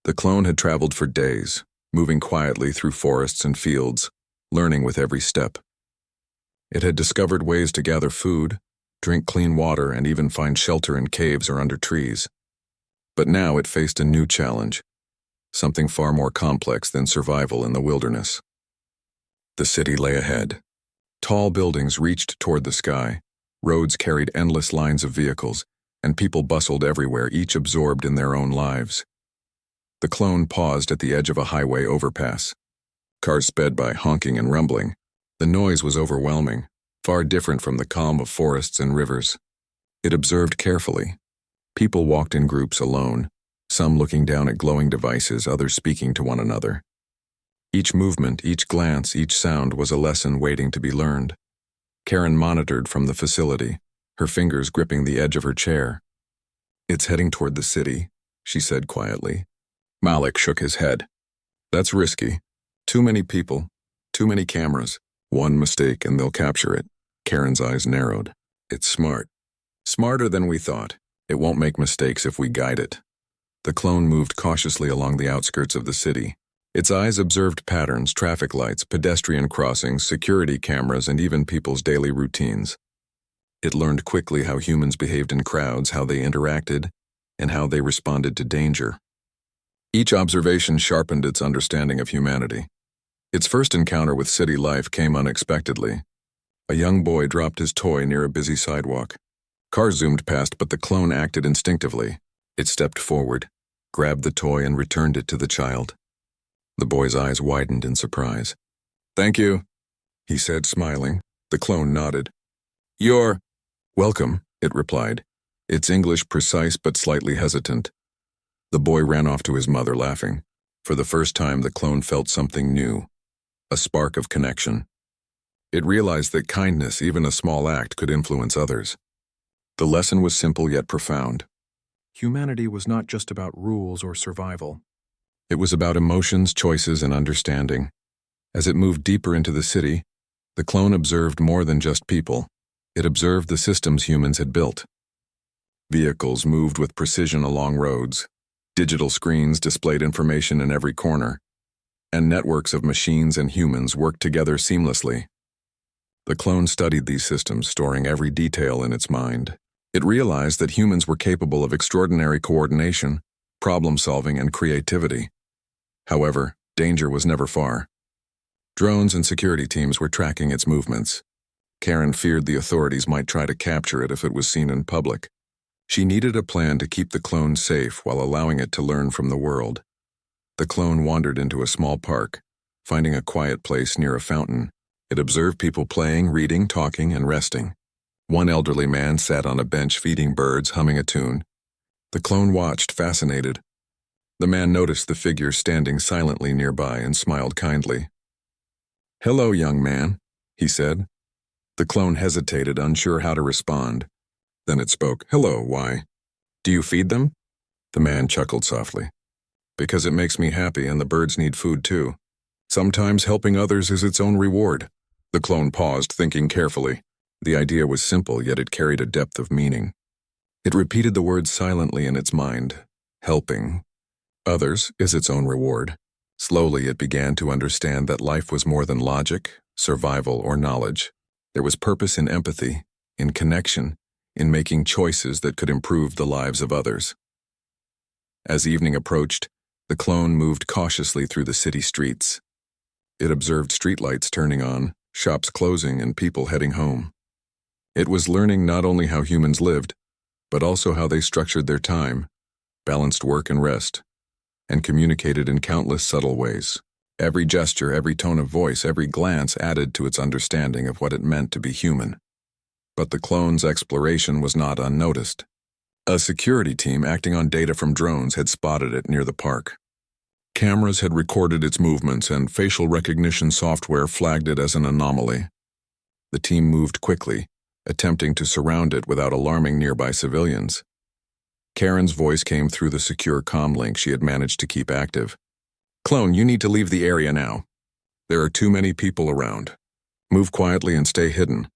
The clone had traveled for days, moving quietly through forests and fields, learning with every step. It had discovered ways to gather food, drink clean water, and even find shelter in caves or under trees. But now it faced a new challenge, something far more complex than survival in the wilderness. The city lay ahead. Tall buildings reached toward the sky, roads carried endless lines of vehicles, and people bustled everywhere, each absorbed in their own lives. The clone paused at the edge of a highway overpass. Cars sped by, honking and rumbling. The noise was overwhelming, far different from the calm of forests and rivers. It observed carefully. People walked in groups alone, some looking down at glowing devices, others speaking to one another. Each movement, each glance, each sound was a lesson waiting to be learned. Karen monitored from the facility, her fingers gripping the edge of her chair. "It's heading toward the city," she said quietly. Malik shook his head. "That's risky. Too many people, too many cameras. One mistake and they'll capture it." Karen's eyes narrowed. "It's smart. Smarter than we thought. It won't make mistakes if we guide it." The clone moved cautiously along the outskirts of the city. Its eyes observed patterns, traffic lights, pedestrian crossings, security cameras, and even people's daily routines. It learned quickly how humans behaved in crowds, how they interacted, and how they responded to danger. Each observation sharpened its understanding of humanity. Its first encounter with city life came unexpectedly. A young boy dropped his toy near a busy sidewalk. Cars zoomed past, but the clone acted instinctively. It stepped forward, grabbed the toy, and returned it to the child. The boy's eyes widened in surprise. "Thank you," he said, smiling. The clone nodded. "You're welcome," it replied, its English precise but slightly hesitant. The boy ran off to his mother, laughing. For the first time, the clone felt something new, a spark of connection. It realized that kindness, even a small act, could influence others. The lesson was simple yet profound. Humanity was not just about rules or survival. It was about emotions, choices, and understanding. As it moved deeper into the city, the clone observed more than just people. It observed the systems humans had built. Vehicles moved with precision along roads. Digital screens displayed information in every corner, and networks of machines and humans worked together seamlessly. The clone studied these systems, storing every detail in its mind. It realized that humans were capable of extraordinary coordination, problem-solving, and creativity. However, danger was never far. Drones and security teams were tracking its movements. Karen feared the authorities might try to capture it if it was seen in public. She needed a plan to keep the clone safe while allowing it to learn from the world. The clone wandered into a small park, finding a quiet place near a fountain. It observed people playing, reading, talking, and resting. One elderly man sat on a bench feeding birds, humming a tune. The clone watched, fascinated. The man noticed the figure standing silently nearby and smiled kindly. "Hello, young man," he said. The clone hesitated, unsure how to respond. Then it spoke. "Hello, why? Do you feed them?" The man chuckled softly. "Because it makes me happy, and the birds need food too. Sometimes helping others is its own reward." The clone paused, thinking carefully. The idea was simple, yet it carried a depth of meaning. It repeated the words silently in its mind. Helping others is its own reward. Slowly it began to understand that life was more than logic, survival, or knowledge. There was purpose in empathy, in connection, in making choices that could improve the lives of others. As evening approached, the clone moved cautiously through the city streets. It observed streetlights turning on, shops closing, and people heading home. It was learning not only how humans lived, but also how they structured their time, balanced work and rest, and communicated in countless subtle ways. Every gesture, every tone of voice, every glance added to its understanding of what it meant to be human. But the clone's exploration was not unnoticed. A security team acting on data from drones had spotted it near the park. Cameras had recorded its movements, and facial recognition software flagged it as an anomaly. The team moved quickly, attempting to surround it without alarming nearby civilians. Karen's voice came through the secure comm link she had managed to keep active. "Clone, you need to leave the area now. There are too many people around. Move quietly and stay hidden."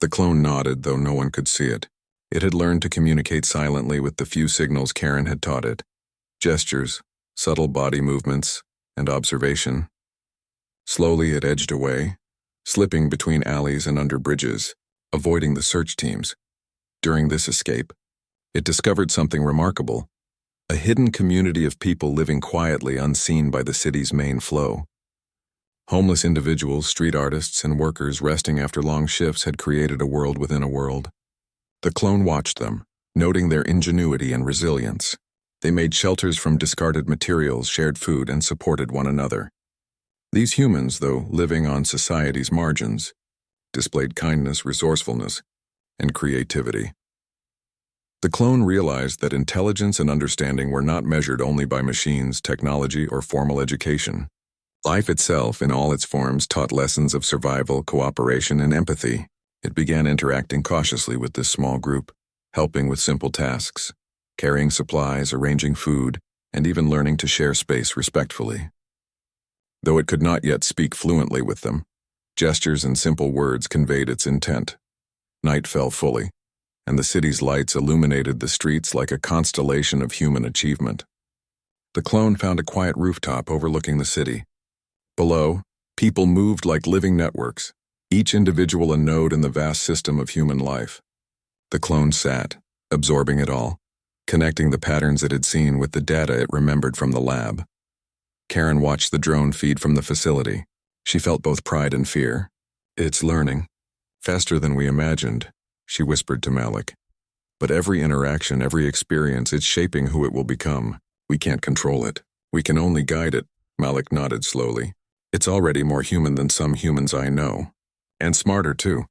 The clone nodded, though no one could see it. It had learned to communicate silently with the few signals Karen had taught it. Gestures, subtle body movements, and observation. Slowly it edged away, slipping between alleys and under bridges, avoiding the search teams. During this escape, it discovered something remarkable: a hidden community of people living quietly unseen by the city's main flow. Homeless individuals, street artists, and workers resting after long shifts had created a world within a world. The clone watched them, noting their ingenuity and resilience. They made shelters from discarded materials, shared food, and supported one another. These humans, though living on society's margins, displayed kindness, resourcefulness, and creativity. The clone realized that intelligence and understanding were not measured only by machines, technology, or formal education. Life itself, in all its forms, taught lessons of survival, cooperation, and empathy. It began interacting cautiously with this small group, helping with simple tasks, carrying supplies, arranging food, and even learning to share space respectfully. Though it could not yet speak fluently with them, gestures and simple words conveyed its intent. Night fell fully, and the city's lights illuminated the streets like a constellation of human achievement. The clone found a quiet rooftop overlooking the city. Below, people moved like living networks, each individual a node in the vast system of human life. The clone sat, absorbing it all, connecting the patterns it had seen with the data it remembered from the lab. Karen watched the drone feed from the facility. She felt both pride and fear. "It's learning. Faster than we imagined," she whispered to Malik. "But every interaction, every experience, it's shaping who it will become. We can't control it. We can only guide it." Malik nodded slowly. "It's already more human than some humans I know. And smarter, too."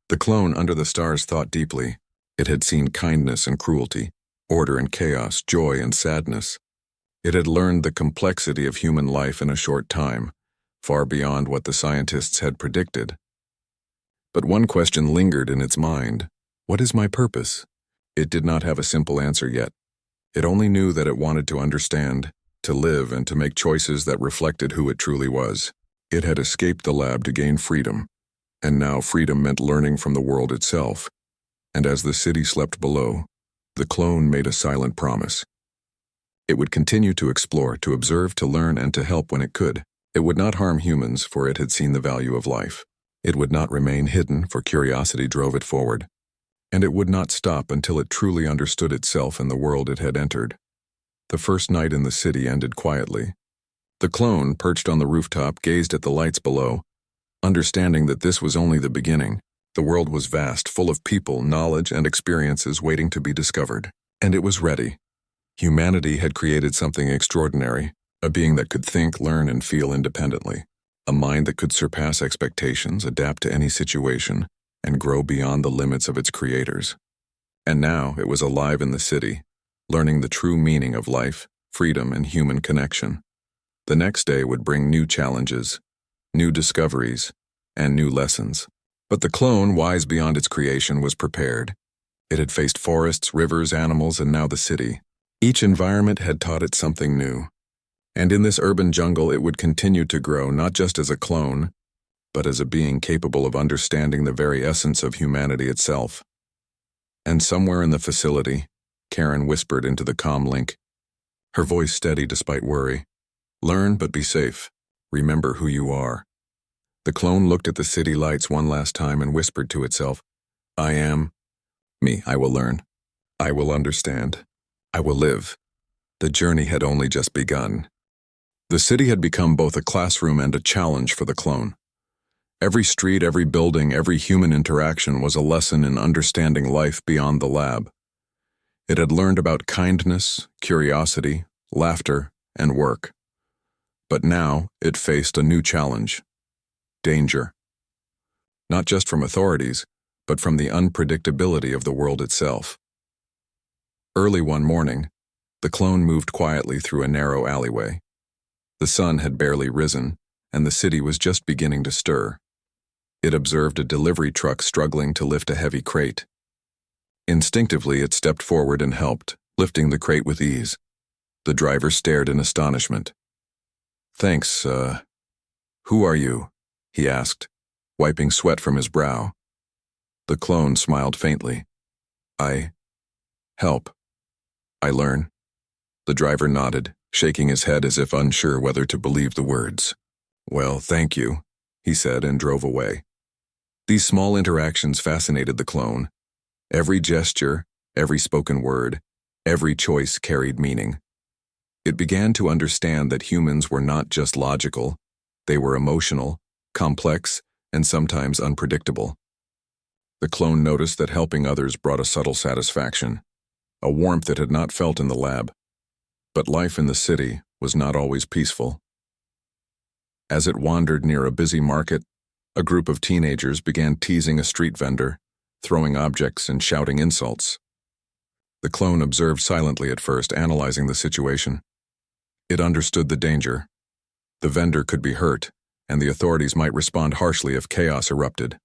The clone under the stars thought deeply. It had seen kindness and cruelty, order and chaos, joy and sadness. It had learned the complexity of human life in a short time, far beyond what the scientists had predicted. But one question lingered in its mind: what is my purpose? It did not have a simple answer yet. It only knew that it wanted to understand, to live, and to make choices that reflected who it truly was. It had escaped the lab to gain freedom, and now freedom meant learning from the world itself. And as the city slept below, the clone made a silent promise. It would continue to explore, to observe, to learn, and to help when it could. It would not harm humans, for it had seen the value of life. It would not remain hidden, for curiosity drove it forward. And it would not stop until it truly understood itself and the world it had entered. The first night in the city ended quietly. The clone, perched on the rooftop, gazed at the lights below, understanding that this was only the beginning. The world was vast, full of people, knowledge, and experiences waiting to be discovered. And it was ready. Humanity had created something extraordinary, a being that could think, learn, and feel independently, a mind that could surpass expectations, adapt to any situation, and grow beyond the limits of its creators. And now it was alive in the city, learning the true meaning of life, freedom, and human connection. The next day would bring new challenges, new discoveries, and new lessons. But the clone, wise beyond its creation, was prepared. It had faced forests, rivers, animals, and now the city. Each environment had taught it something new. And in this urban jungle it would continue to grow, not just as a clone, but as a being capable of understanding the very essence of humanity itself. And somewhere in the facility, Karen whispered into the comm link, her voice steady despite worry. "Learn, but be safe. Remember who you are." The clone looked at the city lights one last time and whispered to itself, "I am me. I will learn. I will understand. I will live." The journey had only just begun. The city had become both a classroom and a challenge for the clone. Every street, every building, every human interaction was a lesson in understanding life beyond the lab. It had learned about kindness, curiosity, laughter, and work. But now it faced a new challenge: danger. Not just from authorities, but from the unpredictability of the world itself. Early one morning, the clone moved quietly through a narrow alleyway. The sun had barely risen, and the city was just beginning to stir. It observed a delivery truck struggling to lift a heavy crate. Instinctively, it stepped forward and helped, lifting the crate with ease. The driver stared in astonishment. "Thanks, who are you?" he asked, wiping sweat from his brow. The clone smiled faintly. "I help. I learn." The driver nodded, shaking his head as if unsure whether to believe the words. "Well, thank you," he said and drove away. These small interactions fascinated the clone. Every gesture, every spoken word, every choice carried meaning. It began to understand that humans were not just logical, they were emotional, complex, and sometimes unpredictable. The clone noticed that helping others brought a subtle satisfaction, a warmth it had not felt in the lab. But life in the city was not always peaceful. As it wandered near a busy market, a group of teenagers began teasing a street vendor, throwing objects and shouting insults. The clone observed silently at first, analyzing the situation. It understood the danger. The vendor could be hurt, and the authorities might respond harshly if chaos erupted.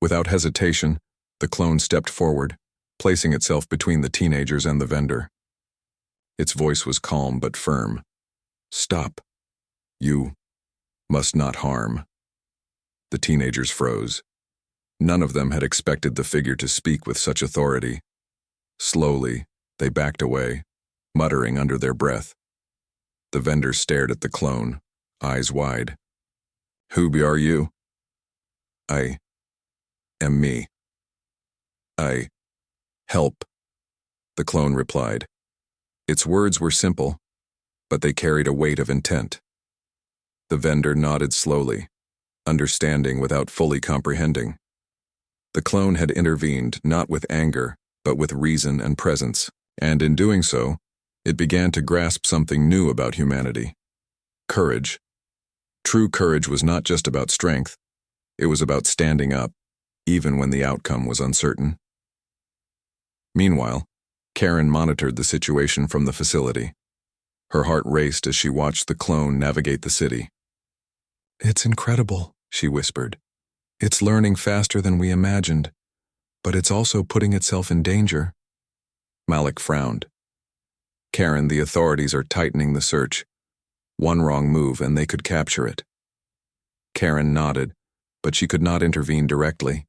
Without hesitation, the clone stepped forward, placing itself between the teenagers and the vendor. Its voice was calm but firm. "Stop. You must not harm." The teenagers froze. None of them had expected the figure to speak with such authority. Slowly, they backed away, muttering under their breath. The vendor stared at the clone, eyes wide. "Who are you?" "I am me. I help," the clone replied. Its words were simple, but they carried a weight of intent. The vendor nodded slowly, understanding without fully comprehending. The clone had intervened not with anger, but with reason and presence, and in doing so, it began to grasp something new about humanity: courage. True courage was not just about strength, it was about standing up, even when the outcome was uncertain. Meanwhile, Karen monitored the situation from the facility. Her heart raced as she watched the clone navigate the city. "It's incredible," she whispered. "It's learning faster than we imagined, but it's also putting itself in danger." Malik frowned. "Karen, the authorities are tightening the search. One wrong move and they could capture it." Karen nodded, but she could not intervene directly.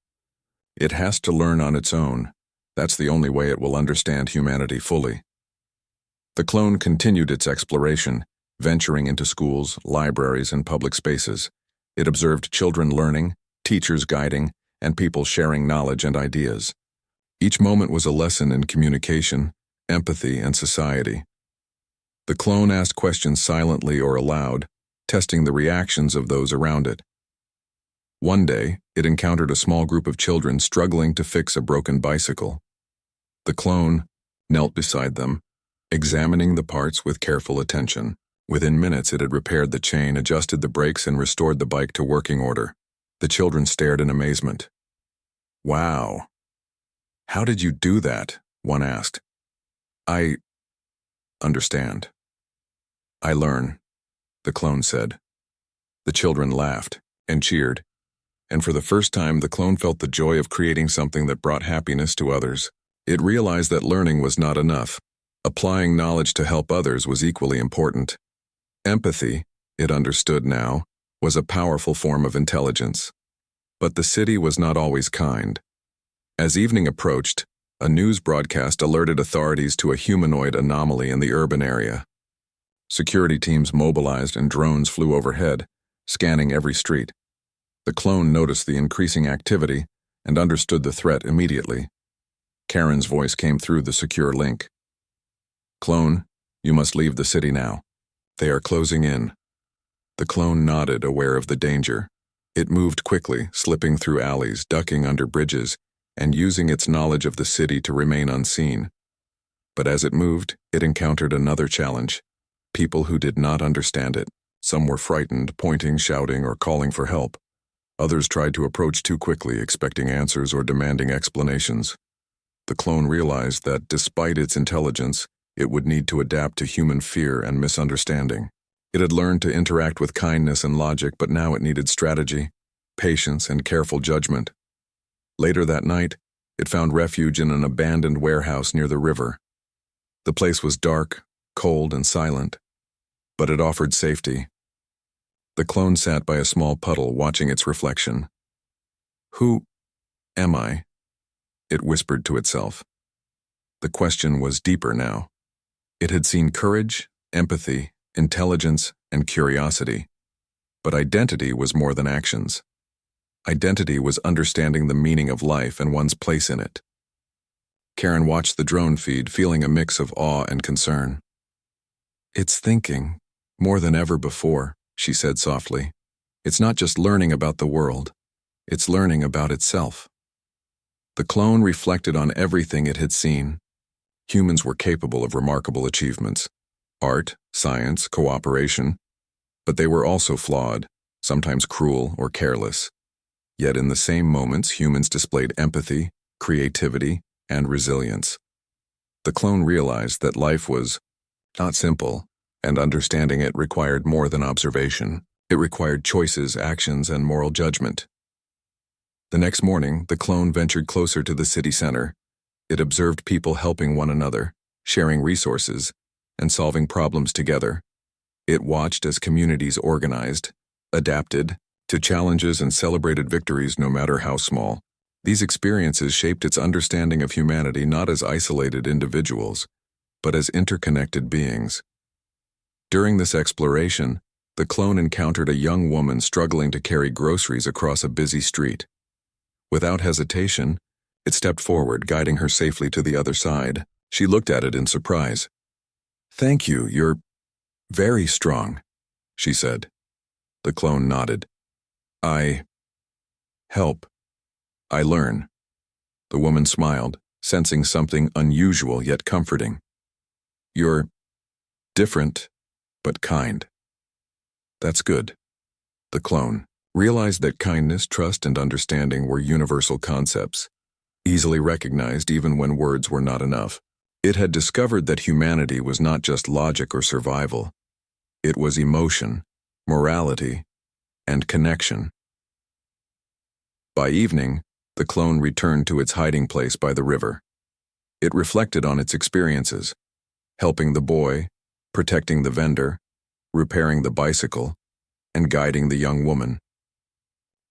"It has to learn on its own. That's the only way it will understand humanity fully." The clone continued its exploration, venturing into schools, libraries, and public spaces. It observed children learning, teachers guiding, and people sharing knowledge and ideas. Each moment was a lesson in communication, empathy, and society. The clone asked questions silently or aloud, testing the reactions of those around it. One day, it encountered a small group of children struggling to fix a broken bicycle. The clone knelt beside them, examining the parts with careful attention. Within minutes, it had repaired the chain, adjusted the brakes, and restored the bike to working order. The children stared in amazement. "Wow. How did you do that?" one asked. "I understand. I learn," the clone said. The children laughed and cheered, and for the first time the clone felt the joy of creating something that brought happiness to others. It realized that learning was not enough. Applying knowledge to help others was equally important. Empathy, it understood now, was a powerful form of intelligence. But the city was not always kind. As evening approached, a news broadcast alerted authorities to a humanoid anomaly in the urban area. Security teams mobilized and drones flew overhead, scanning every street. The clone noticed the increasing activity and understood the threat immediately. Karen's voice came through the secure link. "Clone, you must leave the city now. They are closing in." The clone nodded, aware of the danger. It moved quickly, slipping through alleys, ducking under bridges, and using its knowledge of the city to remain unseen. But as it moved, it encountered another challenge: people who did not understand it. Some were frightened, pointing, shouting, or calling for help. Others tried to approach too quickly, expecting answers or demanding explanations. The clone realized that, despite its intelligence, it would need to adapt to human fear and misunderstanding. It had learned to interact with kindness and logic, but now it needed strategy, patience, and careful judgment. Later that night, it found refuge in an abandoned warehouse near the river. The place was dark, cold, and silent, but it offered safety. The clone sat by a small puddle, watching its reflection. "Who am I?" it whispered to itself. The question was deeper now. It had seen courage, empathy, intelligence, and curiosity. But identity was more than actions. Identity was understanding the meaning of life and one's place in it. Karen watched the drone feed, feeling a mix of awe and concern. "It's thinking, more than ever before," she said softly. "It's not just learning about the world, it's learning about itself." The clone reflected on everything it had seen. Humans were capable of remarkable achievements: art, science, cooperation. But they were also flawed, sometimes cruel or careless. Yet in the same moments, humans displayed empathy, creativity, and resilience. The clone realized that life was not simple, and understanding it required more than observation. It required choices, actions, and moral judgment. The next morning, the clone ventured closer to the city center. It observed people helping one another, sharing resources, and solving problems together. It watched as communities organized, adapted to challenges, and celebrated victories no matter how small. These experiences shaped its understanding of humanity not as isolated individuals, but as interconnected beings. During this exploration, the clone encountered a young woman struggling to carry groceries across a busy street. Without hesitation, it stepped forward, guiding her safely to the other side. She looked at it in surprise. "Thank you, you're very strong," she said. The clone nodded. "I help. I learn." The woman smiled, sensing something unusual yet comforting. "You're different, but kind." "That's good." The clone realized that kindness, trust, and understanding were universal concepts, easily recognized even when words were not enough. It had discovered that humanity was not just logic or survival. It was emotion, morality, and connection. By evening, the clone returned to its hiding place by the river. It reflected on its experiences, helping the boy, protecting the vendor, repairing the bicycle, and guiding the young woman.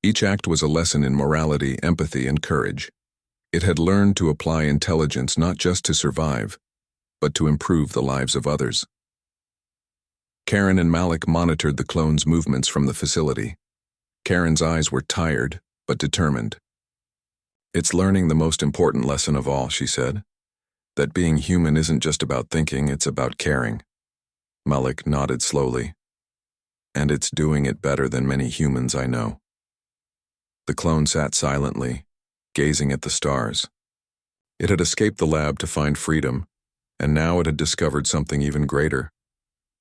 Each act was a lesson in morality, empathy, and courage. It had learned to apply intelligence not just to survive, but to improve the lives of others. Karen and Malik monitored the clone's movements from the facility. Karen's eyes were tired, but determined. "It's learning the most important lesson of all," she said. "That being human isn't just about thinking, it's about caring." Malik nodded slowly. "And it's doing it better than many humans I know." The clone sat silently, gazing at the stars. It had escaped the lab to find freedom, and now it had discovered something even greater: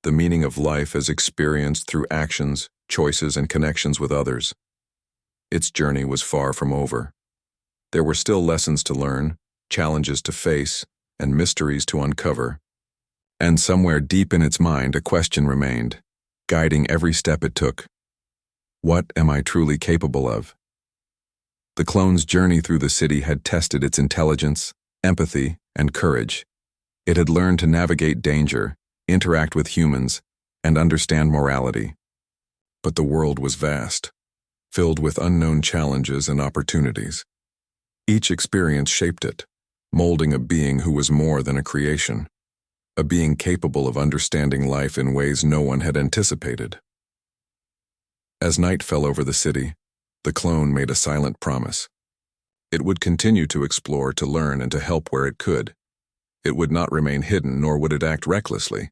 the meaning of life as experienced through actions, choices, and connections with others. Its journey was far from over. There were still lessons to learn, challenges to face, and mysteries to uncover. And somewhere deep in its mind, a question remained, guiding every step it took. What am I truly capable of? The clone's journey through the city had tested its intelligence, empathy, and courage. It had learned to navigate danger, interact with humans, and understand morality. But the world was vast, filled with unknown challenges and opportunities. Each experience shaped it, molding a being who was more than a creation, a being capable of understanding life in ways no one had anticipated. As night fell over the city, the clone made a silent promise. It would continue to explore, to learn, and to help where it could. It would not remain hidden, nor would it act recklessly.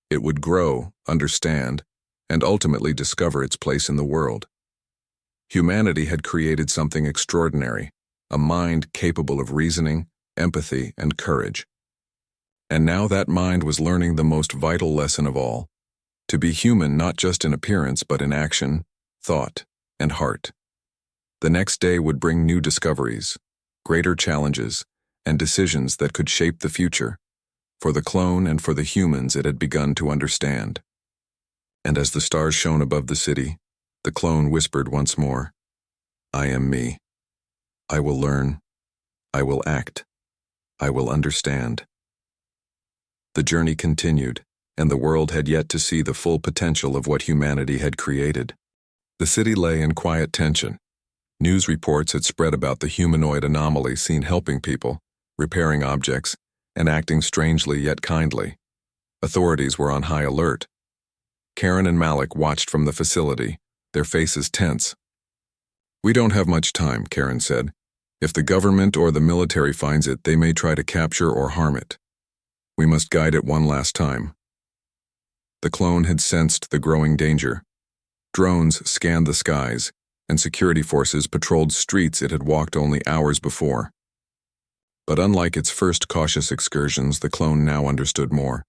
It would grow, understand, and ultimately discover its place in the world. Humanity had created something extraordinary, a mind capable of reasoning, empathy, and courage. And now that mind was learning the most vital lesson of all: to be human not just in appearance but in action, thought, and heart. The next day would bring new discoveries, greater challenges, and decisions that could shape the future, for the clone and for the humans it had begun to understand. And as the stars shone above the city, the clone whispered once more, "I am me. I will learn. I will act. I will understand." The journey continued, and the world had yet to see the full potential of what humanity had created. The city lay in quiet tension. News reports had spread about the humanoid anomaly seen helping people, repairing objects, and acting strangely yet kindly. Authorities were on high alert. Karen and Malik watched from the facility, their faces tense. "We don't have much time," Karen said. "If the government or the military finds it, they may try to capture or harm it. We must guide it one last time." The clone had sensed the growing danger. Drones scanned the skies, and security forces patrolled streets it had walked only hours before. But unlike its first cautious excursions, the clone now understood more.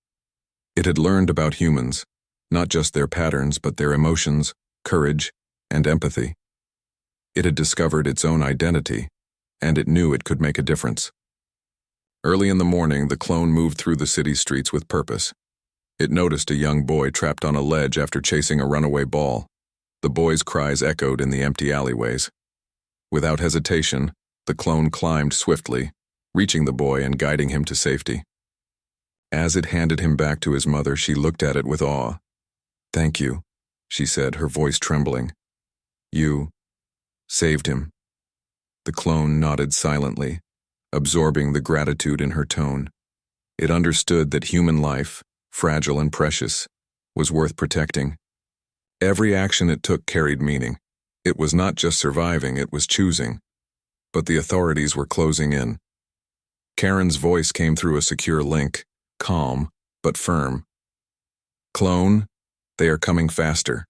It had learned about humans, not just their patterns, but their emotions, courage, and empathy. It had discovered its own identity, and it knew it could make a difference. Early in the morning, the clone moved through the city streets with purpose. It noticed a young boy trapped on a ledge after chasing a runaway ball. The boy's cries echoed in the empty alleyways. Without hesitation, the clone climbed swiftly, reaching the boy and guiding him to safety. As it handed him back to his mother, she looked at it with awe. "Thank you," she said, her voice trembling. "You saved him." The clone nodded silently, absorbing the gratitude in her tone. It understood that human life, fragile and precious, was worth protecting. Every action it took carried meaning. It was not just surviving, it was choosing. But the authorities were closing in. Karen's voice came through a secure link, calm but firm. "Clone, they are coming faster.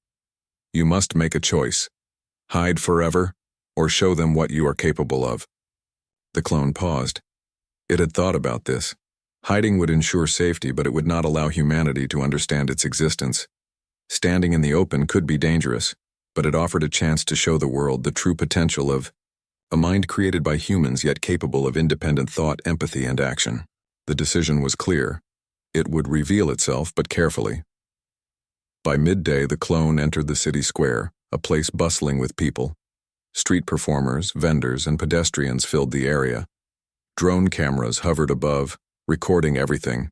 You must make a choice. Hide forever, or show them what you are capable of." The clone paused. It had thought about this. Hiding would ensure safety, but it would not allow humanity to understand its existence. Standing in the open could be dangerous, but it offered a chance to show the world the true potential of a mind created by humans yet capable of independent thought, empathy, and action. The decision was clear. It would reveal itself, but carefully. By midday, the clone entered the city square, a place bustling with people. Street performers, vendors, and pedestrians filled the area. Drone cameras hovered above, recording everything.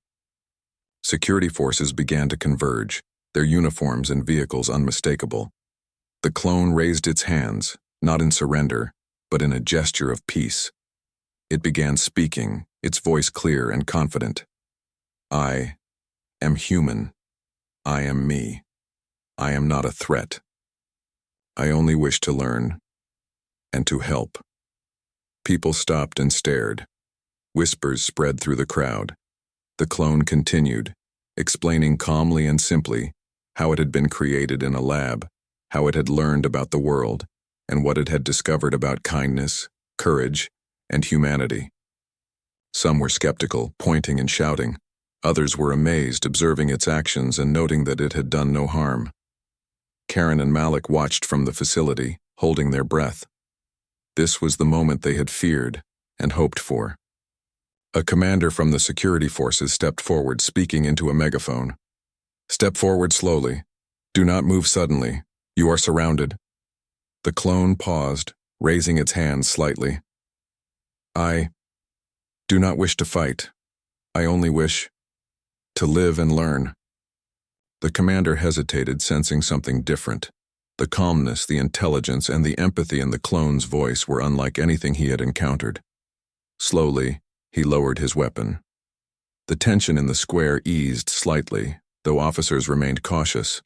Security forces began to converge, their uniforms and vehicles unmistakable. The clone raised its hands, not in surrender, but in a gesture of peace. It began speaking, its voice clear and confident. "I am human. I am me. I am not a threat. I only wish to learn and to help." People stopped and stared. Whispers spread through the crowd. The clone continued, explaining calmly and simply how it had been created in a lab, how it had learned about the world, and what it had discovered about kindness, courage, and humanity. Some were skeptical, pointing and shouting. Others were amazed, observing its actions and noting that it had done no harm. Karen and Malik watched from the facility, holding their breath. This was the moment they had feared and hoped for. A commander from the security forces stepped forward, speaking into a megaphone. "Step forward slowly. Do not move suddenly. You are surrounded." The clone paused, raising its hands slightly. "I do not wish to fight. I only wish to live and learn." The commander hesitated, sensing something different. The calmness, the intelligence, and the empathy in the clone's voice were unlike anything he had encountered. Slowly, he lowered his weapon. The tension in the square eased slightly, though officers remained cautious.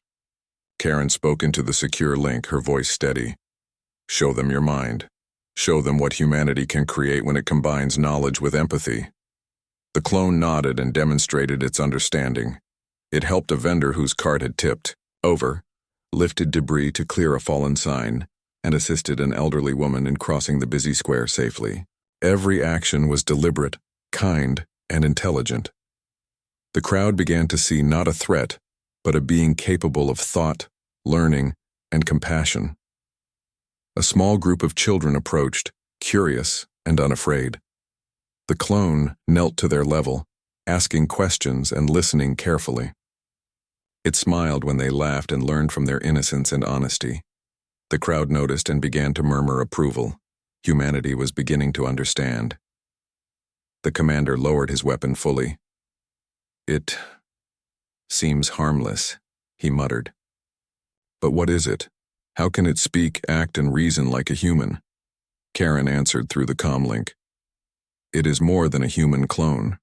Karen spoke into the secure link, her voice steady. "Show them your mind. Show them what humanity can create when it combines knowledge with empathy." The clone nodded and demonstrated its understanding. It helped a vendor whose cart had tipped over, lifted debris to clear a fallen sign, and assisted an elderly woman in crossing the busy square safely. Every action was deliberate, kind, and intelligent. The crowd began to see not a threat, but a being capable of thought, learning, and compassion. A small group of children approached, curious and unafraid. The clone knelt to their level, asking questions and listening carefully. It smiled when they laughed and learned from their innocence and honesty. The crowd noticed and began to murmur approval. Humanity was beginning to understand. The commander lowered his weapon fully. "It seems harmless," he muttered. "But what is it? How can it speak, act, and reason like a human?" Karen answered through the comlink. "It is more than a human clone.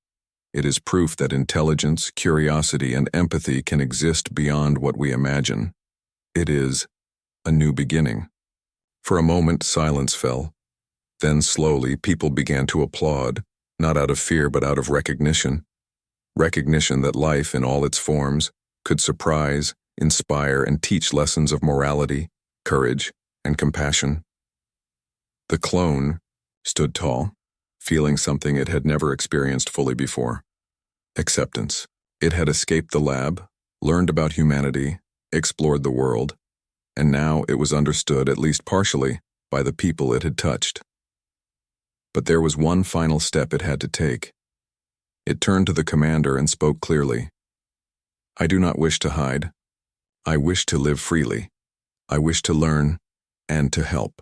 It is proof that intelligence, curiosity, and empathy can exist beyond what we imagine. It is a new beginning. For a moment, silence fell. Then slowly, people began to applaud, not out of fear but out of recognition. Recognition that life in all its forms could surprise, inspire, and teach lessons of morality, courage, and compassion. The clone stood tall, feeling something it had never experienced fully before. Acceptance. It had escaped the lab, learned about humanity, explored the world, and now it was understood, at least partially, by the people it had touched. But there was one final step it had to take. It turned to the commander and spoke clearly. "I do not wish to hide. I wish to live freely. I wish to learn and to help."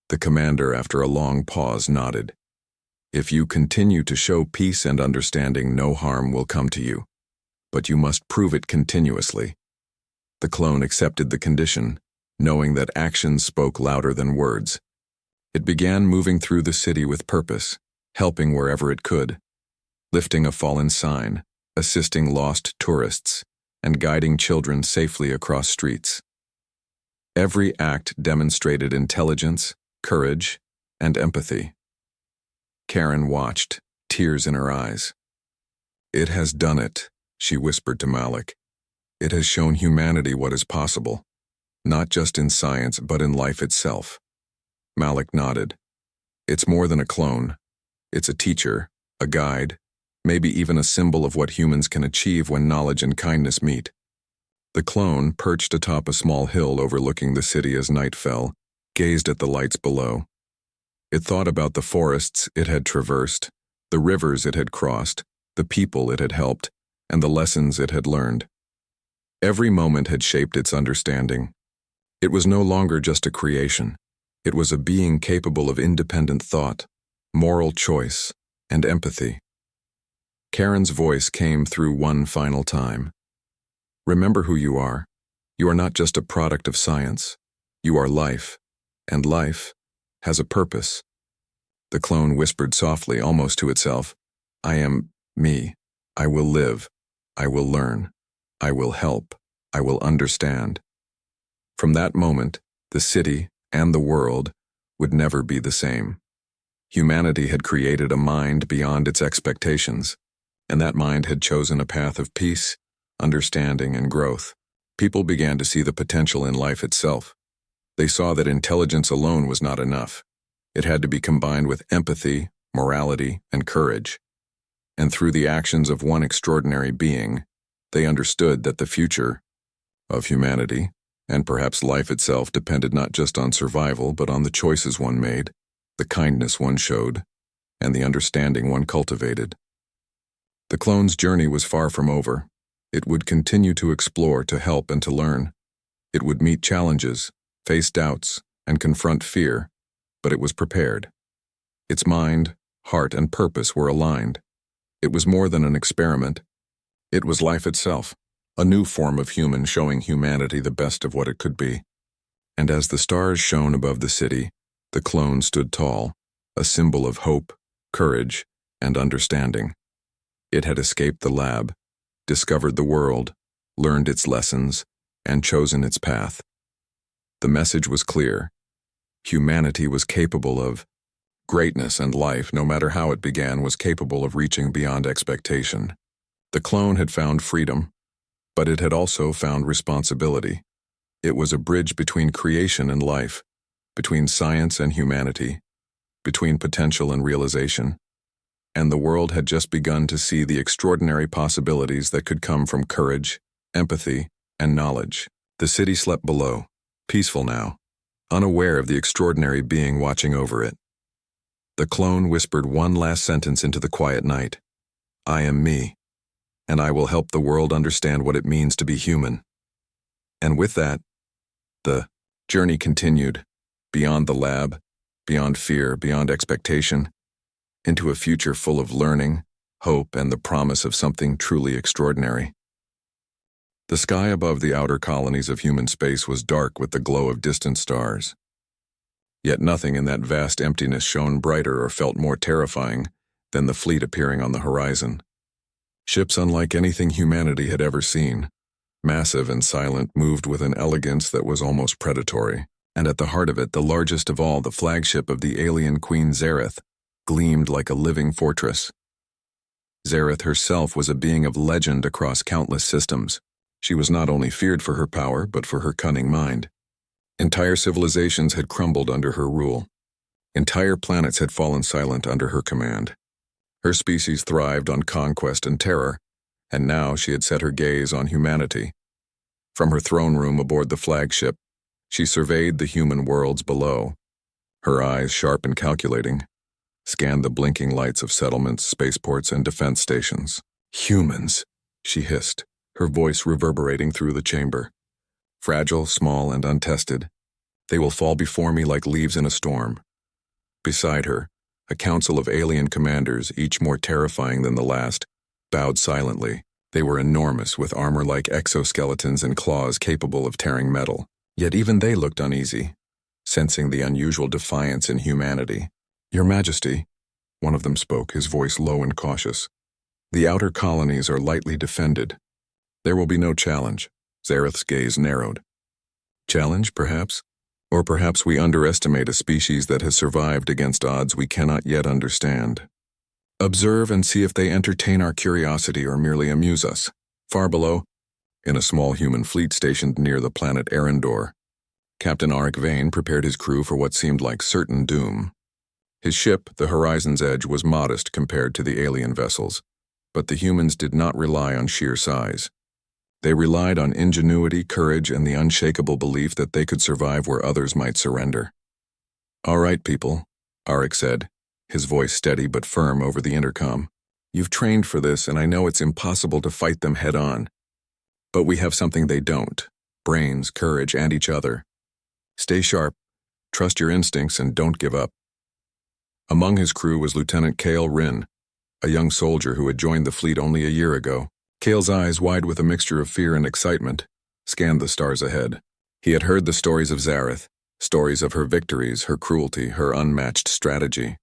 The commander, after a long pause, nodded. "If you continue to show peace and understanding, no harm will come to you. But you must prove it continuously." The clone accepted the condition, knowing that actions spoke louder than words. It began moving through the city with purpose, helping wherever it could, lifting a fallen sign, assisting lost tourists, and guiding children safely across streets. Every act demonstrated intelligence, courage, and empathy. Karen watched, tears in her eyes. "It has done it," she whispered to Malik. "It has shown humanity what is possible, not just in science but in life itself." Malik nodded. "It's more than a clone. It's a teacher, a guide, maybe even a symbol of what humans can achieve when knowledge and kindness meet." The clone, perched atop a small hill overlooking the city as night fell, gazed at the lights below. It thought about the forests it had traversed, the rivers it had crossed, the people it had helped, and the lessons it had learned. Every moment had shaped its understanding. It was no longer just a creation. It was a being capable of independent thought, moral choice, and empathy. Karen's voice came through one final time. "Remember who you are. You are not just a product of science. You are life, and life has a purpose." The clone whispered softly, almost to itself, "I am me. I will live. I will learn. I will help. I will understand." From that moment, the city and the world would never be the same. Humanity had created a mind beyond its expectations, and that mind had chosen a path of peace, understanding, and growth. People began to see the potential in life itself. They saw that intelligence alone was not enough. It had to be combined with empathy, morality, and courage. And through the actions of one extraordinary being, they understood that the future of humanity, and perhaps life itself, depended not just on survival but on the choices one made, the kindness one showed, and the understanding one cultivated. The clone's journey was far from over. It would continue to explore, to help, and to learn. It would meet challenges, face doubts, and confront fear, but it was prepared. Its mind, heart, and purpose were aligned. It was more than an experiment. It was life itself, a new form of human showing humanity the best of what it could be. And as the stars shone above the city, the clone stood tall, a symbol of hope, courage, and understanding. It had escaped the lab, discovered the world, learned its lessons, and chosen its path. The message was clear. Humanity was capable of greatness, and life, no matter how it began, was capable of reaching beyond expectation. The clone had found freedom, but it had also found responsibility. It was a bridge between creation and life, between science and humanity, between potential and realization. And the world had just begun to see the extraordinary possibilities that could come from courage, empathy, and knowledge. The city slept below, peaceful now, unaware of the extraordinary being watching over it. The clone whispered one last sentence into the quiet night. "I am me, and I will help the world understand what it means to be human." And with that, the journey continued, beyond the lab, beyond fear, beyond expectation, into a future full of learning, hope, and the promise of something truly extraordinary. The sky above the outer colonies of human space was dark with the glow of distant stars. Yet nothing in that vast emptiness shone brighter or felt more terrifying then the fleet appearing on the horizon. Ships unlike anything humanity had ever seen. Massive and silent, moved with an elegance that was almost predatory, and at the heart of it, the largest of all, the flagship of the alien Queen Zareth, gleamed like a living fortress. Zareth herself was a being of legend across countless systems. She was not only feared for her power, but for her cunning mind. Entire civilizations had crumbled under her rule. Entire planets had fallen silent under her command. Her species thrived on conquest and terror, and now she had set her gaze on humanity. From her throne room aboard the flagship, she surveyed the human worlds below. Her eyes, sharp and calculating, scanned the blinking lights of settlements, spaceports, and defense stations. "Humans," she hissed, her voice reverberating through the chamber. "Fragile, small, and untested. They will fall before me like leaves in a storm." Beside her, a council of alien commanders, each more terrifying than the last, bowed silently. They were enormous, with armor like exoskeletons and claws capable of tearing metal. Yet even they looked uneasy, sensing the unusual defiance in humanity. "Your Majesty," one of them spoke, his voice low and cautious. "The outer colonies are lightly defended. There will be no challenge." Zareth's gaze narrowed. "Challenge, perhaps? Or perhaps we underestimate a species that has survived against odds we cannot yet understand. Observe and see if they entertain our curiosity or merely amuse us." Far below, in a small human fleet stationed near the planet Arendor, Captain Arik Vane prepared his crew for what seemed like certain doom. His ship, the Horizon's Edge, was modest compared to the alien vessels, but the humans did not rely on sheer size. They relied on ingenuity, courage, and the unshakable belief that they could survive where others might surrender. "All right, people," Arik said, his voice steady but firm over the intercom. "You've trained for this, and I know it's impossible to fight them head-on. But we have something they don't: brains, courage, and each other. Stay sharp, trust your instincts, and don't give up." Among his crew was Lieutenant Kale Rin, a young soldier who had joined the fleet only a year ago. Kale's eyes, wide with a mixture of fear and excitement, scanned the stars ahead. He had heard the stories of Zareth, stories of her victories, her cruelty, her unmatched strategy.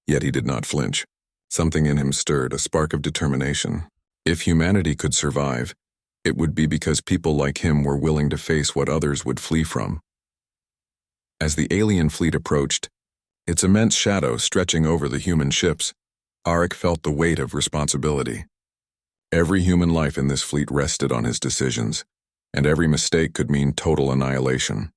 Yet he did not flinch. Something in him stirred, a spark of determination. If humanity could survive, it would be because people like him were willing to face what others would flee from. As the alien fleet approached, its immense shadow stretching over the human ships, Arik felt the weight of responsibility. Every human life in this fleet rested on his decisions, and every mistake could mean total annihilation.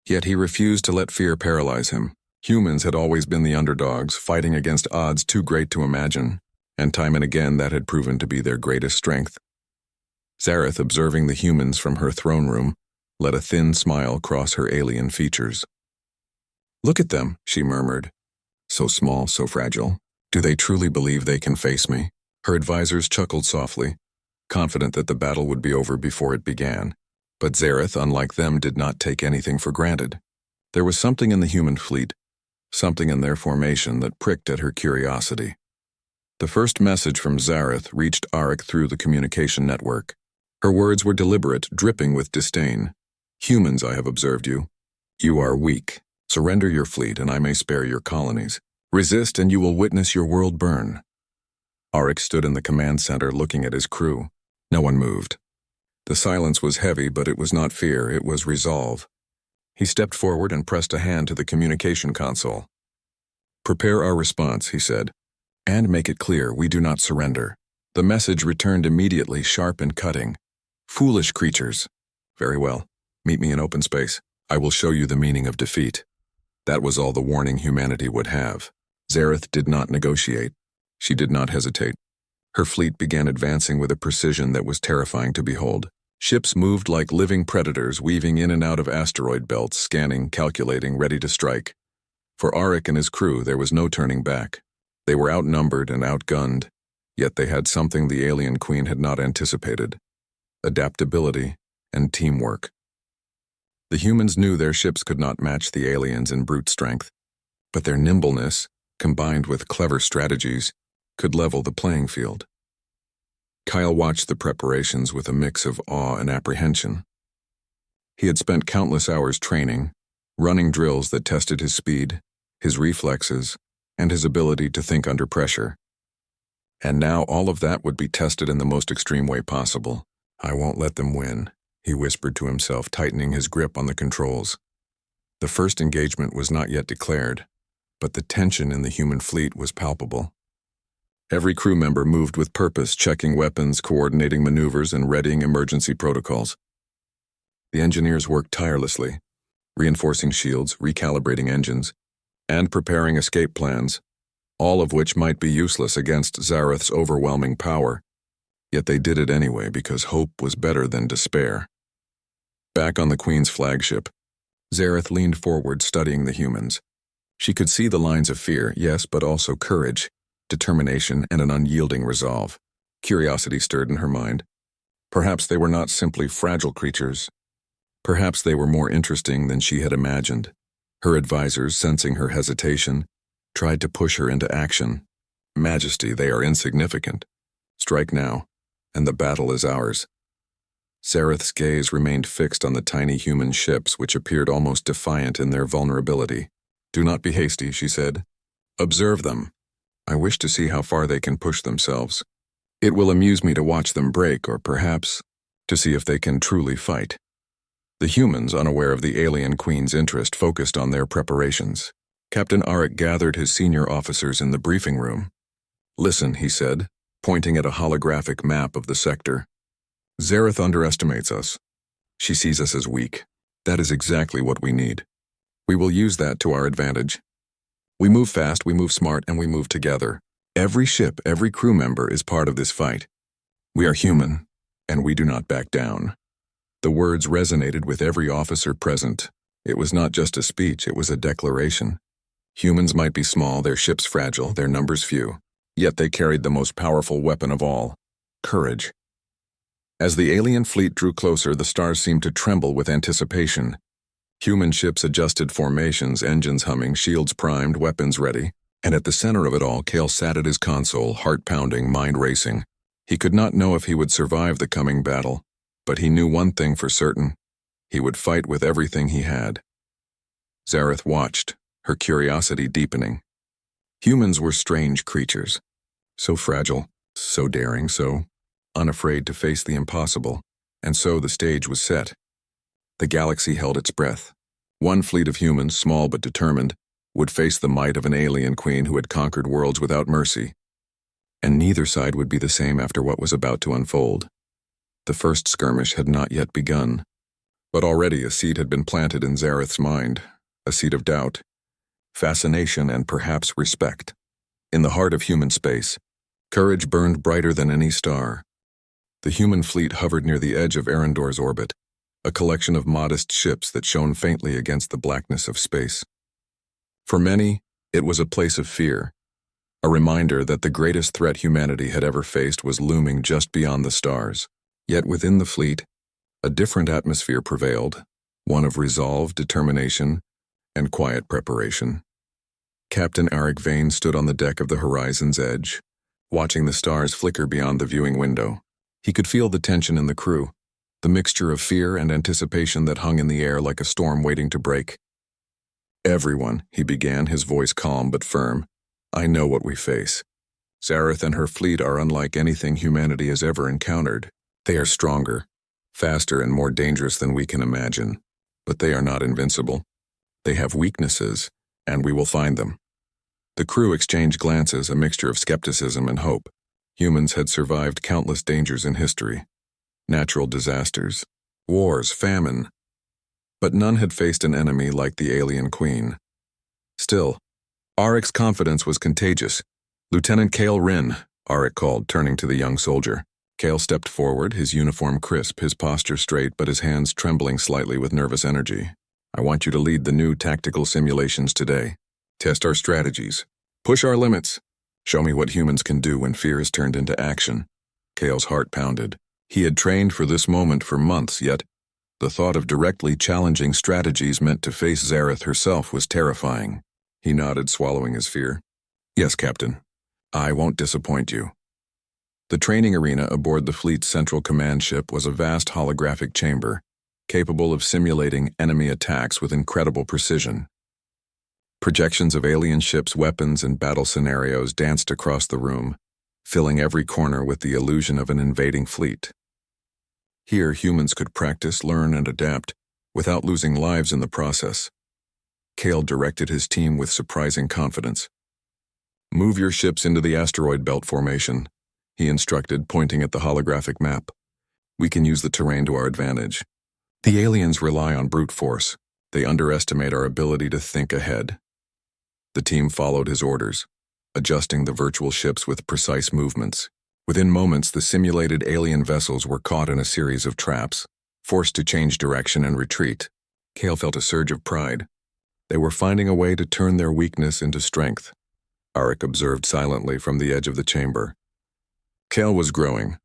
Yet he refused to let fear paralyze him. Humans had always been the underdogs, fighting against odds too great to imagine, and time and again that had proven to be their greatest strength. Zareth, observing the humans from her throne room, let a thin smile cross her alien features. "Look at them," she murmured. "So small, so fragile. Do they truly believe they can face me?" Her advisors chuckled softly, confident that the battle would be over before it began. But Zareth, unlike them, did not take anything for granted. There was something in the human fleet, something in their formation that pricked at her curiosity. The first message from Zareth reached Arik through the communication network. Her words were deliberate, dripping with disdain. "Humans, I have observed you. You are weak. Surrender your fleet, and I may spare your colonies. Resist, and you will witness your world burn." Arik stood in the command center looking at his crew. No one moved. The silence was heavy, but it was not fear, it was resolve. He stepped forward and pressed a hand to the communication console. "Prepare our response," he said, "and make it clear we do not surrender." The message returned immediately, sharp and cutting. "Foolish creatures. Very well. Meet me in open space. I will show you the meaning of defeat." That was all the warning humanity would have. Zareth did not negotiate. She did not hesitate. Her fleet began advancing with a precision that was terrifying to behold. Ships moved like living predators, weaving in and out of asteroid belts, scanning, calculating, ready to strike. For Arik and his crew, there was no turning back. They were outnumbered and outgunned, yet they had something the alien queen had not anticipated: adaptability and teamwork. The humans knew their ships could not match the aliens in brute strength, but their nimbleness, combined with clever strategies, could level the playing field. Kyle watched the preparations with a mix of awe and apprehension. He had spent countless hours training, running drills that tested his speed, his reflexes, and his ability to think under pressure. And now all of that would be tested in the most extreme way possible. "I won't let them win," he whispered to himself, tightening his grip on the controls. The first engagement was not yet declared, but the tension in the human fleet was palpable. Every crew member moved with purpose, checking weapons, coordinating maneuvers, and readying emergency protocols. The engineers worked tirelessly, reinforcing shields, recalibrating engines, and preparing escape plans, all of which might be useless against Zareth's overwhelming power. Yet they did it anyway because hope was better than despair. Back on the Queen's flagship, Zareth leaned forward, studying the humans. She could see the lines of fear, yes, but also courage, determination, and an unyielding resolve. Curiosity stirred in her mind. Perhaps they were not simply fragile creatures. Perhaps they were more interesting than she had imagined. Her advisors, sensing her hesitation, tried to push her into action. "Majesty, they are insignificant. Strike now, and the battle is ours." Zareth's gaze remained fixed on the tiny human ships, which appeared almost defiant in their vulnerability. "Do not be hasty," she said. "Observe them. I wish to see how far they can push themselves. It will amuse me to watch them break, or perhaps to see if they can truly fight." The humans, unaware of the alien queen's interest, focused on their preparations. Captain Arik gathered his senior officers in the briefing room. "Listen," he said, pointing at a holographic map of the sector. "Zareth underestimates us. She sees us as weak. That is exactly what we need. We will use that to our advantage. We move fast, we move smart, and we move together. Every ship, every crew member is part of this fight. We are human, and we do not back down." The words resonated with every officer present. It was not just a speech, it was a declaration. Humans might be small, their ships fragile, their numbers few, yet they carried the most powerful weapon of all: courage. As the alien fleet drew closer, the stars seemed to tremble with anticipation. Human ships adjusted formations, engines humming, shields primed, weapons ready, and at the center of it all, Kale sat at his console, heart pounding, mind racing. He could not know if he would survive the coming battle, but he knew one thing for certain: he would fight with everything he had. Zareth watched, her curiosity deepening. Humans were strange creatures, so fragile, so daring, so unafraid to face the impossible, and so the stage was set. The galaxy held its breath. One fleet of humans, small but determined, would face the might of an alien queen who had conquered worlds without mercy. And neither side would be the same after what was about to unfold. The first skirmish had not yet begun, but already a seed had been planted in Zareth's mind, a seed of doubt, fascination, and perhaps respect. In the heart of human space, courage burned brighter than any star. The human fleet hovered near the edge of Arendor's orbit, a collection of modest ships that shone faintly against the blackness of space. For many, it was a place of fear, a reminder that the greatest threat humanity had ever faced was looming just beyond the stars. Yet within the fleet, a different atmosphere prevailed, one of resolve, determination, and quiet preparation. Captain Arik Vane stood on the deck of the Horizon's Edge, watching the stars flicker beyond the viewing window. He could feel the tension in the crew, the mixture of fear and anticipation that hung in the air like a storm waiting to break. "Everyone," he began, his voice calm but firm, "I know what we face. Zareth and her fleet are unlike anything humanity has ever encountered. They are stronger, faster, and more dangerous than we can imagine. But they are not invincible. They have weaknesses, and we will find them." The crew exchanged glances, a mixture of skepticism and hope. Humans had survived countless dangers in history. Natural disasters, wars, famine. But none had faced an enemy like the alien queen. Still, Arik's confidence was contagious. "Lieutenant Kale Rin," Arik called, turning to the young soldier. Kale stepped forward, his uniform crisp, his posture straight, but his hands trembling slightly with nervous energy. "I want you to lead the new tactical simulations today. Test our strategies. Push our limits. Show me what humans can do when fear is turned into action." Kale's heart pounded. He had trained for this moment for months, yet the thought of directly challenging strategies meant to face Zareth herself was terrifying. He nodded, swallowing his fear. "Yes, Captain. I won't disappoint you." The training arena aboard the fleet's central command ship was a vast holographic chamber, capable of simulating enemy attacks with incredible precision. Projections of alien ships, weapons, and battle scenarios danced across the room, filling every corner with the illusion of an invading fleet. Here, humans could practice, learn, and adapt without losing lives in the process. Kale directed his team with surprising confidence. "Move your ships into the asteroid belt formation," he instructed, pointing at the holographic map. "We can use the terrain to our advantage. The aliens rely on brute force. They underestimate our ability to think ahead." The team followed his orders, adjusting the virtual ships with precise movements. Within moments, the simulated alien vessels were caught in a series of traps, forced to change direction and retreat. Kale felt a surge of pride. They were finding a way to turn their weakness into strength. Arik observed silently from the edge of the chamber. Kale was growing,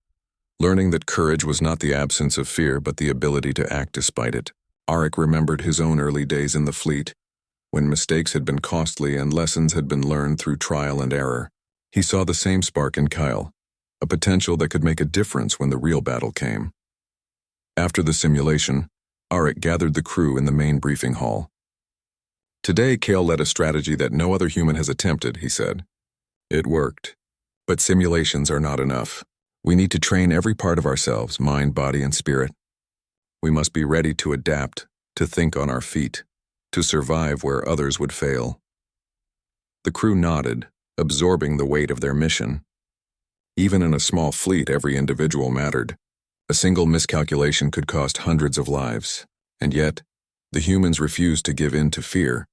learning that courage was not the absence of fear but the ability to act despite it. Arik remembered his own early days in the fleet, when mistakes had been costly and lessons had been learned through trial and error. He saw the same spark in Kyle, a potential that could make a difference when the real battle came. After the simulation, Arik gathered the crew in the main briefing hall. "Today, Kale led a strategy that no other human has attempted," he said. "It worked. But simulations are not enough. We need to train every part of ourselves, mind, body, and spirit. We must be ready to adapt, to think on our feet, to survive where others would fail." The crew nodded, absorbing the weight of their mission. Even in a small fleet, every individual mattered. A single miscalculation could cost hundreds of lives, and yet, the humans refused to give in to fear.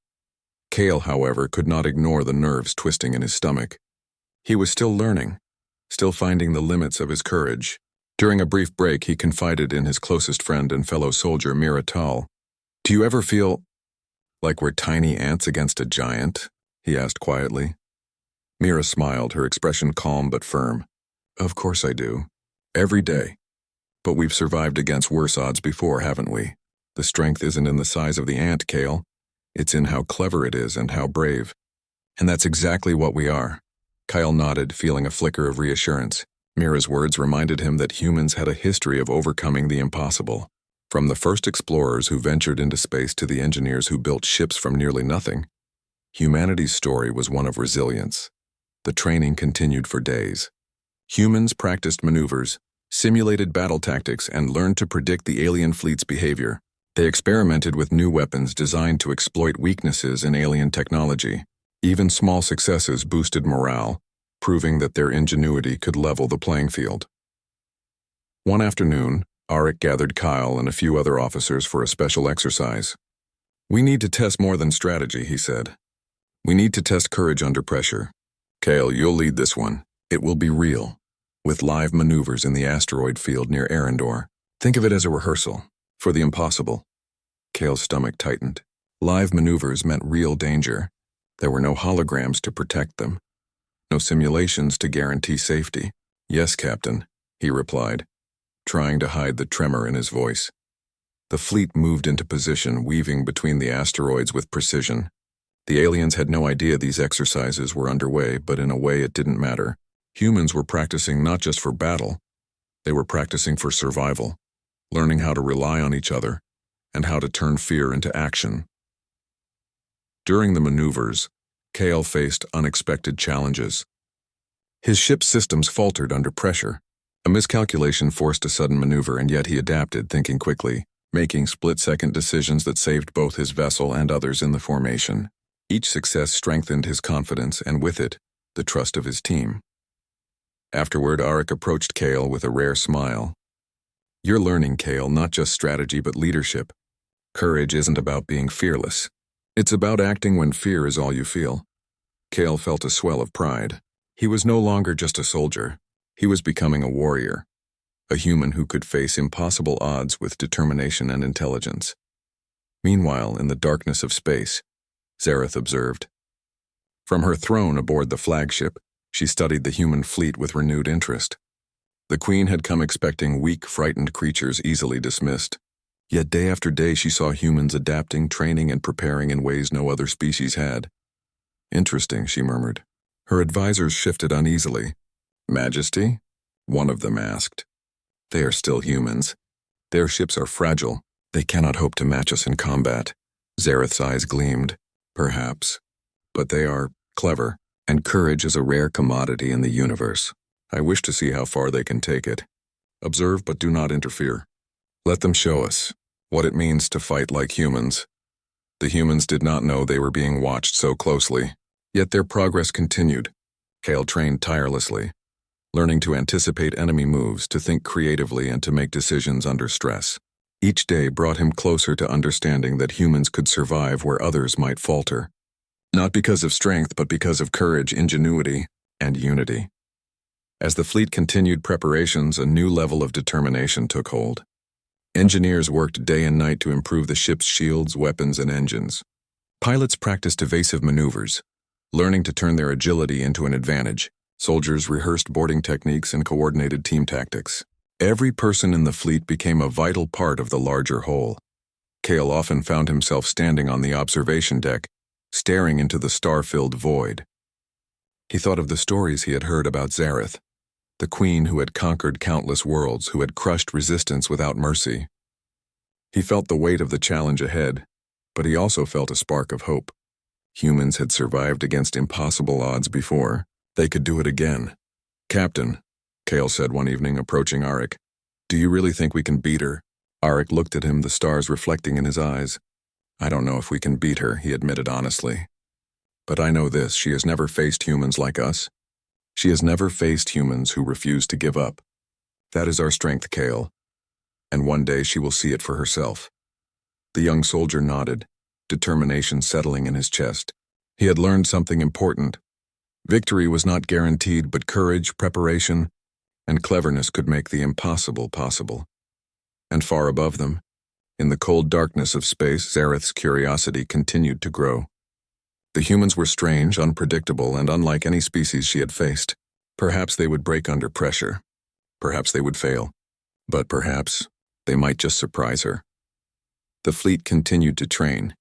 Kale, however, could not ignore the nerves twisting in his stomach. He was still learning, still finding the limits of his courage. During a brief break, he confided in his closest friend and fellow soldier, Mira Tal. "Do you ever feel like we're tiny ants against a giant?" he asked quietly. Mira smiled, her expression calm but firm. "Of course I do. Every day. But we've survived against worse odds before, haven't we? The strength isn't in the size of the ant, Kale. It's in how clever it is and how brave. And that's exactly what we are." Kyle nodded, feeling a flicker of reassurance. Mira's words reminded him that humans had a history of overcoming the impossible. From the first explorers who ventured into space to the engineers who built ships from nearly nothing, humanity's story was one of resilience. The training continued for days. Humans practiced maneuvers, simulated battle tactics, and learned to predict the alien fleet's behavior. They experimented with new weapons designed to exploit weaknesses in alien technology. Even small successes boosted morale, proving that their ingenuity could level the playing field. One afternoon, Arik gathered Kyle and a few other officers for a special exercise. "We need to test more than strategy," he said. "We need to test courage under pressure. Kale, you'll lead this one. It will be real, with live maneuvers in the asteroid field near Arendor. Think of it as a rehearsal for the impossible." Kale's stomach tightened. Live maneuvers meant real danger. There were no holograms to protect them, no simulations to guarantee safety. "Yes, Captain," he replied, trying to hide the tremor in his voice. The fleet moved into position, weaving between the asteroids with precision. The aliens had no idea these exercises were underway, but in a way it didn't matter. Humans were practicing not just for battle, they were practicing for survival, learning how to rely on each other and how to turn fear into action. During the maneuvers, Kale faced unexpected challenges. His ship's systems faltered under pressure. A miscalculation forced a sudden maneuver, and yet he adapted, thinking quickly, making split-second decisions that saved both his vessel and others in the formation. Each success strengthened his confidence, and with it, the trust of his team. Afterward, Arik approached Kale with a rare smile. "You're learning, Kale, not just strategy but leadership. Courage isn't about being fearless. It's about acting when fear is all you feel." Kale felt a swell of pride. He was no longer just a soldier. He was becoming a warrior, a human who could face impossible odds with determination and intelligence. Meanwhile, in the darkness of space, Zareth observed. From her throne aboard the flagship, she studied the human fleet with renewed interest. The Queen had come expecting weak, frightened creatures easily dismissed. Yet day after day she saw humans adapting, training, and preparing in ways no other species had. "Interesting," she murmured. Her advisors shifted uneasily. "Majesty?" one of them asked. "They are still humans. Their ships are fragile. They cannot hope to match us in combat." Zareth's eyes gleamed. "Perhaps. But they are clever, and courage is a rare commodity in the universe. I wish to see how far they can take it. Observe but do not interfere. Let them show us what it means to fight like humans. The humans did not know they were being watched so closely, yet their progress continued. Kale trained tirelessly, learning to anticipate enemy moves, to think creatively, and to make decisions under stress. Each day brought him closer to understanding that humans could survive where others might falter. Not because of strength, but because of courage, ingenuity, and unity. As the fleet continued preparations, a new level of determination took hold. Engineers worked day and night to improve the ship's shields, weapons, and engines. Pilots practiced evasive maneuvers, learning to turn their agility into an advantage. Soldiers rehearsed boarding techniques and coordinated team tactics. Every person in the fleet became a vital part of the larger whole. Kale often found himself standing on the observation deck, staring into the star-filled void. He thought of the stories he had heard about Zareth, the queen who had conquered countless worlds, who had crushed resistance without mercy. He felt the weight of the challenge ahead, but he also felt a spark of hope. Humans had survived against impossible odds before. They could do it again. "Captain," Kale said one evening, approaching Arik, "do you really think we can beat her?" Arik looked at him, the stars reflecting in his eyes. "I don't know if we can beat her," he admitted honestly. "But I know this, she has never faced humans like us. She has never faced humans who refuse to give up. That is our strength, Kale. And one day she will see it for herself." The young soldier nodded, determination settling in his chest. He had learned something important. Victory was not guaranteed, but courage, preparation, and cleverness could make the impossible possible. And far above them, in the cold darkness of space, Zareth's curiosity continued to grow. The humans were strange, unpredictable, and unlike any species she had faced. Perhaps they would break under pressure. Perhaps they would fail. But perhaps they might just surprise her. The fleet continued to train,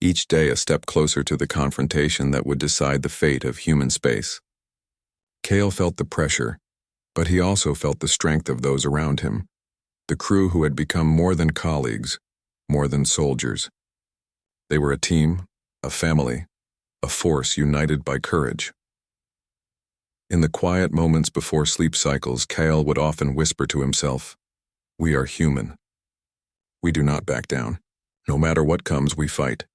each day a step closer to the confrontation that would decide the fate of human space. Kale felt the pressure, but he also felt the strength of those around him, the crew who had become more than colleagues, more than soldiers. They were a team, a family, a force united by courage. In the quiet moments before sleep cycles, Kale would often whisper to himself, "We are human. We do not back down. No matter what comes, we fight."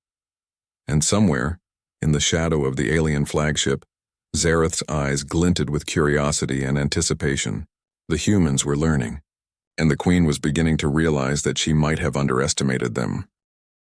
And somewhere, in the shadow of the alien flagship, Zareth's eyes glinted with curiosity and anticipation. The humans were learning, and the Queen was beginning to realize that she might have underestimated them.